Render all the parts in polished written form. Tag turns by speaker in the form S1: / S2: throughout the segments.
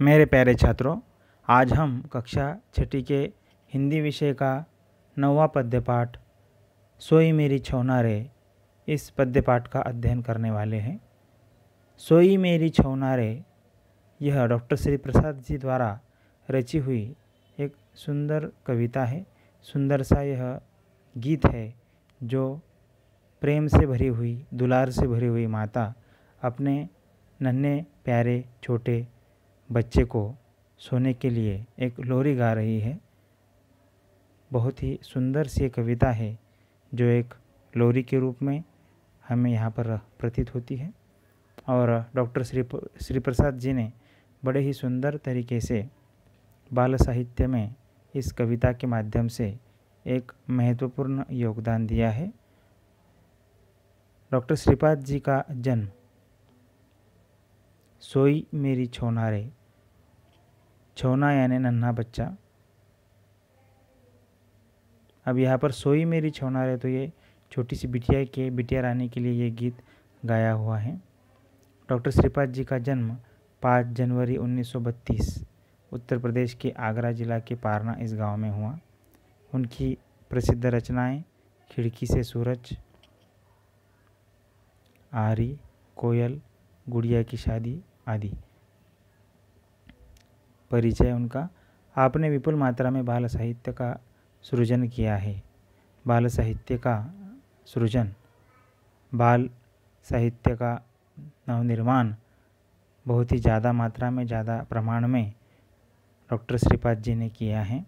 S1: मेरे प्यारे छात्रों, आज हम कक्षा छठी के हिंदी विषय का 9वां पद्य पाठ सोई मेरी छौना रे इस पद्य पाठ का अध्ययन करने वाले हैं। सोई मेरी छौना रे यह डॉक्टर श्री प्रसाद जी द्वारा रची हुई एक सुंदर कविता है। सुंदर सा यह गीत है जो प्रेम से भरी हुई, दुलार से भरी हुई माता अपने नन्हे प्यारे छोटे बच्चे को सोने के लिए एक लोरी गा रही है। बहुत ही सुंदर सी कविता है जो एक लोरी के रूप में हमें यहाँ पर प्रतीत होती है। और डॉक्टर श्री प्रसाद जी ने बड़े ही सुंदर तरीके से बाल साहित्य में इस कविता के माध्यम से एक महत्वपूर्ण योगदान दिया है। डॉक्टर श्रीपाद जी का जन्म सोई मेरी छौना रे, छौना यानी नन्हा बच्चा। अब यहाँ पर सोई मेरी छौना रे, तो ये छोटी सी बिटिया रानी के लिए ये गीत गाया हुआ है। डॉक्टर श्रीपाद जी का जन्म 5 जनवरी 1932 उत्तर प्रदेश के आगरा जिला के पारना इस गांव में हुआ। उनकी प्रसिद्ध रचनाएं खिड़की से सूरज, आरी, कोयल, गुड़िया की शादी आदि। परिचय उनका, आपने विपुल मात्रा में बाल साहित्य का सृजन किया है। बाल साहित्य का सृजन, बाल साहित्य का नवनिर्माण बहुत ही ज़्यादा मात्रा में, ज़्यादा प्रमाण में डॉक्टर श्रीपाद जी ने किया है।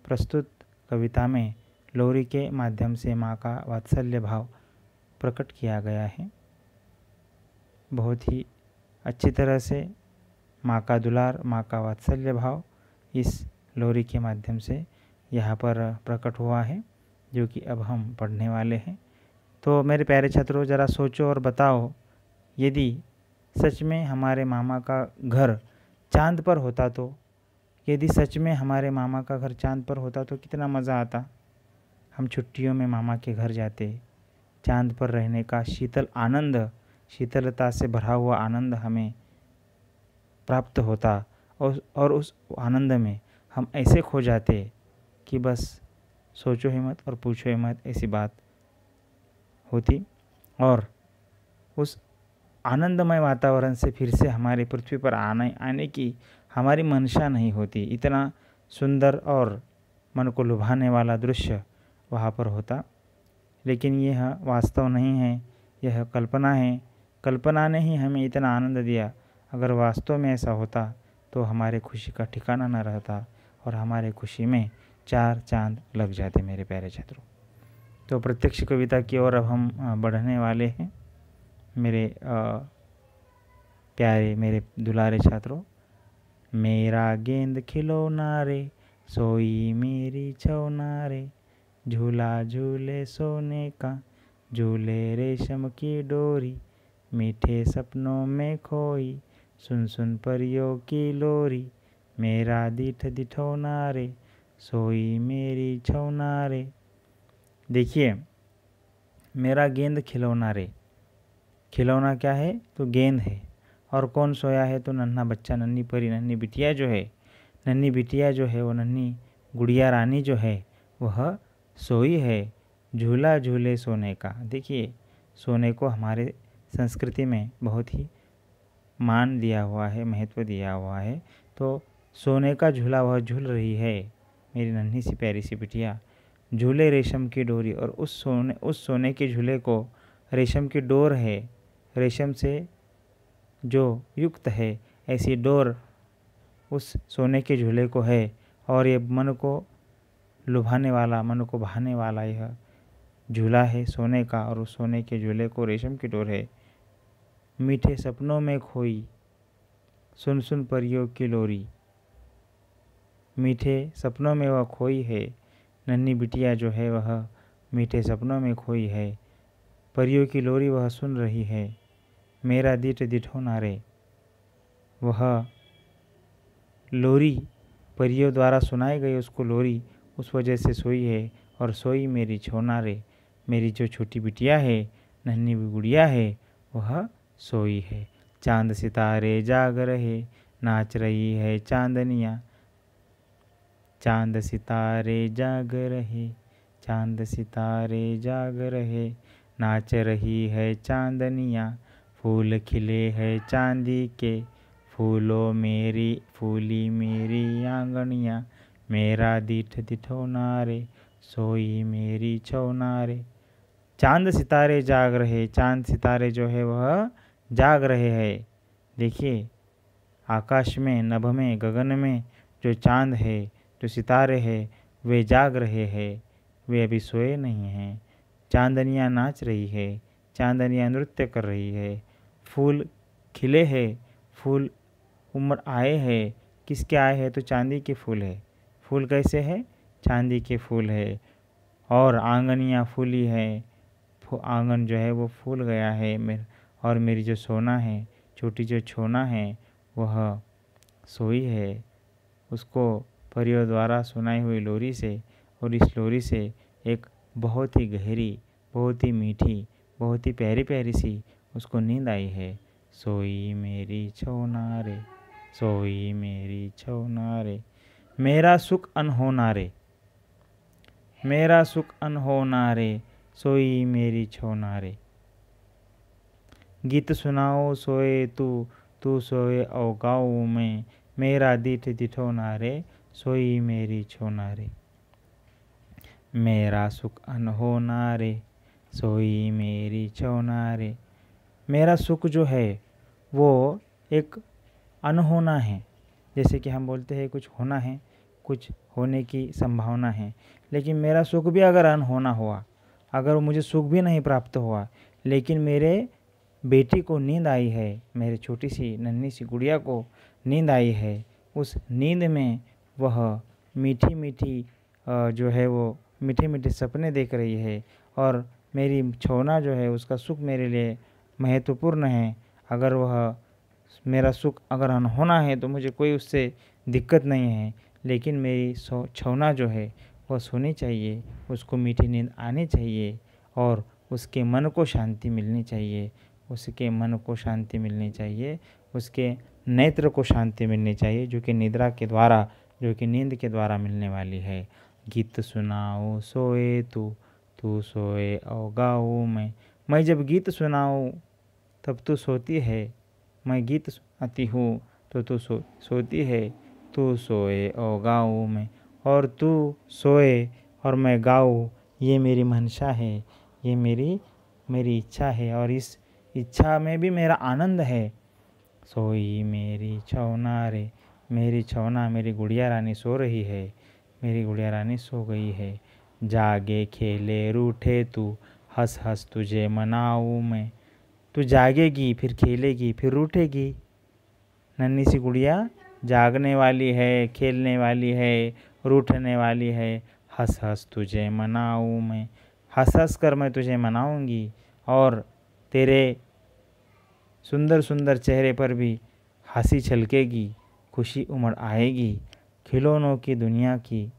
S1: प्रस्तुत कविता में लोरी के माध्यम से माँ का वात्सल्य भाव प्रकट किया गया है। बहुत ही अच्छी तरह से माँ का दुलार, माँ का वात्सल्य भाव इस लोरी के माध्यम से यहाँ पर प्रकट हुआ है, जो कि अब हम पढ़ने वाले हैं। तो मेरे प्यारे छात्रों, ज़रा सोचो और बताओ, यदि सच में हमारे मामा का घर चांद पर होता तो, यदि सच में हमारे मामा का घर चांद पर होता तो कितना मज़ा आता। हम छुट्टियों में मामा के घर जाते, चांद पर रहने का शीतल आनंद, शीतलता से भरा हुआ आनंद हमें प्राप्त होता और उस आनंद में हम ऐसे खो जाते कि बस सोचो ही मत और पूछो ही मत, ऐसी बात होती। और उस आनंदमय वातावरण से फिर से हमारी पृथ्वी पर आने की हमारी मंशा नहीं होती। इतना सुंदर और मन को लुभाने वाला दृश्य वहाँ पर होता। लेकिन यह वास्तव नहीं है, यह कल्पना है। कल्पना ने ही हमें इतना आनंद दिया। अगर वास्तव में ऐसा होता तो हमारे खुशी का ठिकाना न रहता और हमारे खुशी में 4 चांद लग जाते। मेरे प्यारे छात्रों, तो प्रत्यक्ष कविता की ओर अब हम बढ़ने वाले हैं। मेरे प्यारे, मेरे दुलारे छात्रों, मेरा गेंद खिलौना रे, सोई मेरी छौना रे, झूला झूले सोने का, झूले रेशम की डोरी, मीठे सपनों में खोई, सुन सुन परियों की लोरी, मेरा दिठ दिठौना रे, सोई मेरी छौना रे। देखिए, मेरा गेंद खिलौना रे, खिलौना क्या है तो गेंद है। और कौन सोया है तो नन्हा बच्चा, नन्ही परी, नन्ही बिटिया जो है, नन्ही बिटिया जो है, वो नन्ही गुड़िया रानी जो है, वह सोई है झूला झूले सोने का। देखिए, सोने को हमारे संस्कृति में बहुत ही मान दिया हुआ है, महत्व दिया हुआ है। तो सोने का झूला वह झूल रही है, मेरी नन्ही सी प्यारी सी बिटिया, झूले रेशम की डोरी। और उस सोने के झूले को रेशम की डोर है, रेशम से जो युक्त है, ऐसी डोर उस सोने के झूले को है। और ये मन को लुभाने वाला, मन को भाने वाला यह झूला है सोने का, और उस सोने के झूले को रेशम की डोर है। मीठे सपनों में खोई, सुन सुन परियों की लोरी, मीठे सपनों में वह खोई है। नन्ही बिटिया जो है वह मीठे सपनों में खोई है, परियों की लोरी वह सुन रही है। मेरा दिठ दिठौना रे, वह लोरी परियों द्वारा सुनाई गई उसको लोरी, उस वजह से सोई है। और सोई मेरी छौना रे, मेरी जो छोटी बिटिया है, नन्ही गुड़िया है, वह सोई है। चांद सितारे जाग रहे, नाच रही है चांदनियाँ। चांद सितारे जाग रहे, चांद सितारे जाग रहे, नाच रही है चांदनियाँ। फूल खिले हैं चांदी के, फूलों मेरी फूली मेरी आंगनियाँ। मेरा दीठ दिठौना रे, सोई मेरी छौना रे। चांद सितारे जाग रहे, चांद सितारे जो है वह जाग रहे हैं। देखिए आकाश में, नभ में, गगन में जो चांद है, जो सितारे हैं, वे जाग रहे हैं, वे अभी सोए नहीं हैं। चांदनियाँ नाच रही है, चांदनियाँ नृत्य कर रही है। फूल खिले हैं, फूल उमड़ आए हैं। किसके आए हैं? तो चांदी के फूल है। फूल कैसे है? चांदी के फूल है। और आंगनियाँ फूली है, आंगन जो है वो फूल गया है। और मेरी जो सोना है, छोटी जो छोना है, वह सोई है। उसको परियों द्वारा सुनाई हुई लोरी से, और इस लोरी से एक बहुत ही गहरी, बहुत ही मीठी, बहुत ही प्यारी प्यारी सी उसको नींद आई है। सोई मेरी छौना रे, सोई मेरी छौना रे, मेरा सुख अनहोना रे, मेरा सुख अनहोना रे, सोई मेरी छौना रे। गीत सुनाओ सोए तू, तू सोए औ गाऊँ मैं, मेरा दीठ दिठौना रे, सोई मेरी छौना रे। मेरा सुख अनहोना रे, सोई मेरी छौना रे। मेरा सुख जो है वो एक अनहोना है। जैसे कि हम बोलते हैं कुछ होना है, कुछ होने की संभावना है, लेकिन मेरा सुख भी अगर अनहोना हुआ, अगर मुझे सुख भी नहीं प्राप्त हुआ, लेकिन मेरे बेटी को नींद आई है, मेरे छोटी सी नन्ही सी गुड़िया को नींद आई है, उस नींद में वह मीठी मीठी जो है वो मीठे मीठे सपने देख रही है, और मेरी छौना जो है उसका सुख मेरे लिए महत्वपूर्ण है। अगर वह मेरा सुख अगर अनहोना है तो मुझे कोई उससे दिक्कत नहीं है, लेकिन मेरी छौना जो है वह सोनी चाहिए, उसको मीठी नींद आनी चाहिए, और उसके मन को शांति मिलनी चाहिए, उसके मन को शांति मिलनी चाहिए, उसके नेत्र को शांति मिलनी चाहिए, जो कि निद्रा के द्वारा, जो कि नींद के द्वारा मिलने वाली है। गीत सुनाओ सोए तू, तू सोए और गाऊँ मैं जब गीत सुनाऊँ तब तू सोती है, मैं गीत सुनाती हूँ तो तू सोती है। तू सोए और गाऊँ मैं, और तू सोए और मैं गाऊँ, ये मेरी मंशा है, ये मेरी इच्छा है, और इस इच्छा में भी मेरा आनंद है। सोई मेरी छौना रे, मेरी छौना, मेरी गुड़िया रानी सो रही है, मेरी गुड़िया रानी सो गई है। जागे खेले रूठे तू, हंस हंस तुझे मनाऊँ मैं। तू जागेगी, फिर खेलेगी, फिर रूठेगी। नन्ही सी गुड़िया जागने वाली है, खेलने वाली है, रूठने वाली है। हंस हंस तुझे मनाऊँ मैं, हंस हंस कर मैं तुझे मनाऊँगी, और तेरे सुंदर सुंदर चेहरे पर भी हंसी छलकेगी, खुशी उमड़ आएगी। खिलौनों की दुनिया की,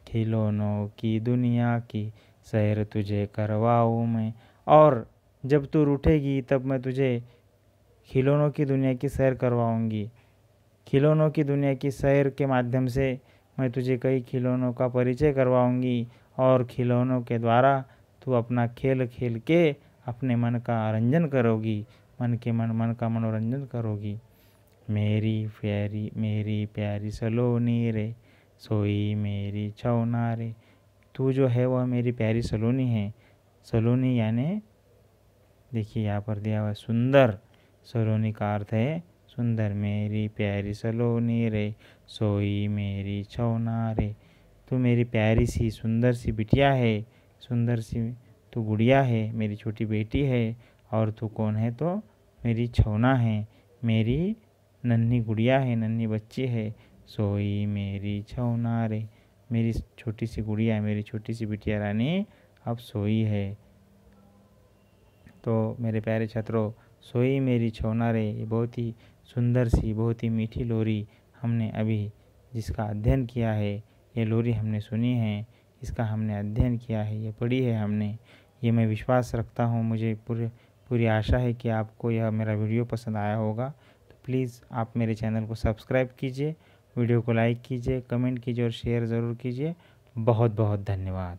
S1: खिलौनों की दुनिया की सैर तुझे करवाऊँ मैं। और जब तू रूठेगी तब मैं तुझे खिलौनों की दुनिया की सैर करवाऊँगी। खिलौनों की दुनिया की सैर के माध्यम से मैं तुझे कई खिलौनों का परिचय करवाऊँगी, और खिलौनों के द्वारा तू अपना खेल खेल के अपने मन का रंजन करोगी, मन का मनोरंजन करोगी। मेरी प्यारी सलोनी रे, सोई मेरी छौना रे। तू जो है वह मेरी प्यारी सलोनी है। सलोनी यानी देखिए यहाँ पर दिया हुआ सुंदर, सलोनी का अर्थ है सुंदर। मेरी प्यारी सलोनी रे, सोई मेरी छौना रे। तू मेरी प्यारी सी सुंदर सी बिटिया है, सुंदर सी तू गुड़िया है, मेरी छोटी बेटी है। और तू कौन है? तो मेरी छौना है, मेरी नन्ही गुड़िया है, नन्ही बच्ची है। सोई मेरी छौना रे, मेरी छोटी सी गुड़िया, मेरी छोटी सी बिटिया रानी अब सोई है। तो मेरे प्यारे छात्रों, सोई मेरी छौना रे, ये बहुत ही सुंदर सी, बहुत ही मीठी लोरी हमने अभी जिसका अध्ययन किया है, ये लोरी हमने सुनी है, इसका हमने अध्ययन किया है, ये पढ़ी है हमने। ये मैं विश्वास रखता हूँ, मुझे पूरी आशा है कि आपको यह मेरा वीडियो पसंद आया होगा। तो प्लीज़ आप मेरे चैनल को सब्सक्राइब कीजिए, वीडियो को लाइक कीजिए, कमेंट कीजिए और शेयर ज़रूर कीजिए। बहुत बहुत धन्यवाद।